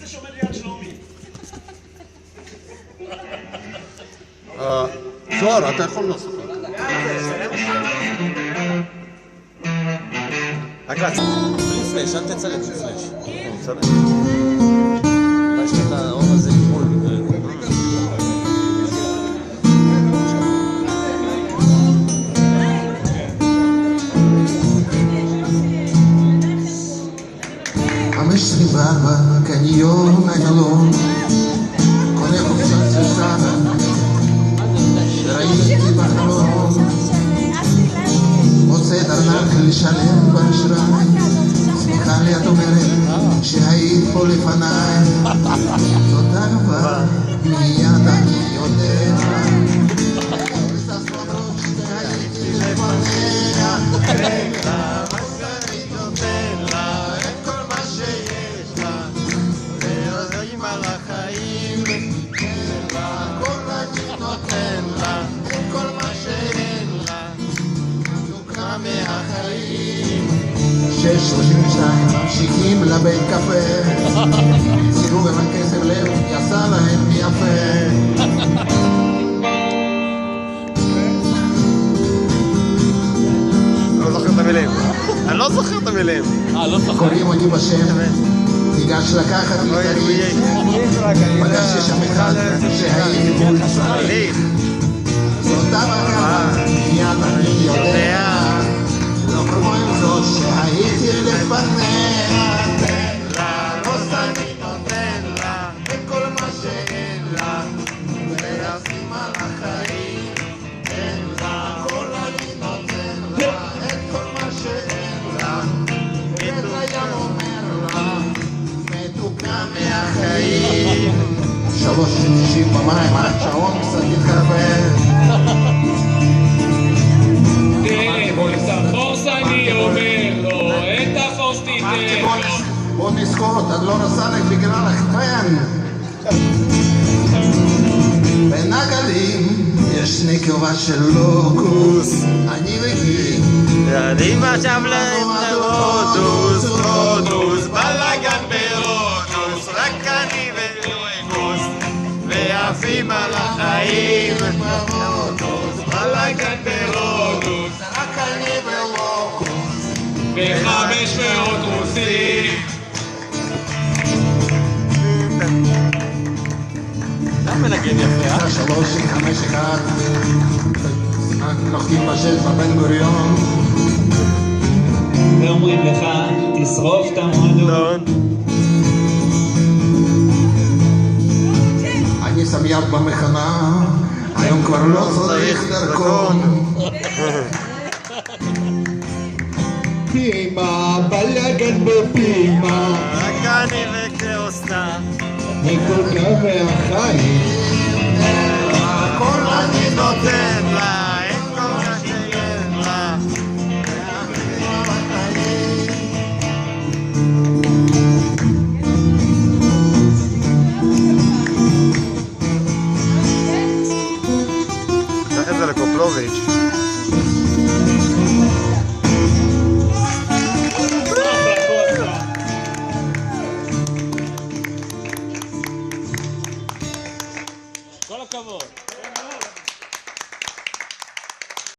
זה שעומד ליד שלומי? זוהר, אתה יכול לעשות. רק לעצמך. בלי פלש, אל תצלם של פלש. בסדר? יש לך את האור הזה מול. סביבה בקניון איילון קונה חופשת סוסנה שראיתי בחלום מוצאת ארנק לשלם באשראי סליחה לי את אומרת שהיית פה לפניי זאת אהבה מיד אני יודע שהייתי לפניה שש 32 ממשיכים לבית קפה סירוב עם הכסף לב יעשה להם יפה לא זוכר את המילים אני לא זוכר את המילים קוראים אותי בשם ניגש לקחת איתרי פגשתי שם אחד שהייתי מול צריך זאת אהבה מיד אני יודע לא כמו עם זאת שהייתי לפניה תן לה, לא סתם נותן לה את כל מה שאין לה ולשים על החיים תן לה, כל אני נותן לה את כל מה שאין לה ואת הים אומר לה מתוקה מהחיים 3:60 במים עד שעון קצת התחרבן אני אומר לו, את החוס תיתן לו. בוא נזכור, אתה לא רסלק בגלל הכוון. בין הגלים יש נקבה של לוקוס, אני וגיל. אני משם להם לרודוס, רודוס, בלגן ברודוס, רק אני ולוקוס, ועפים על החיים. בלגן ברודוס, רק אני ולוקוס. 500 רוסים. אתה מנגן יפה, 3, 5, 1. נוחתים בשש בבן גוריון. ואומרים לך, תשרוף את המועדון. אני שם יד במכנה, היום כבר לא צריך דרכון. פימה, בלגן בפימה, רק אני וכאוסנה, מכל כך מהחיים. הכל אני נותן לה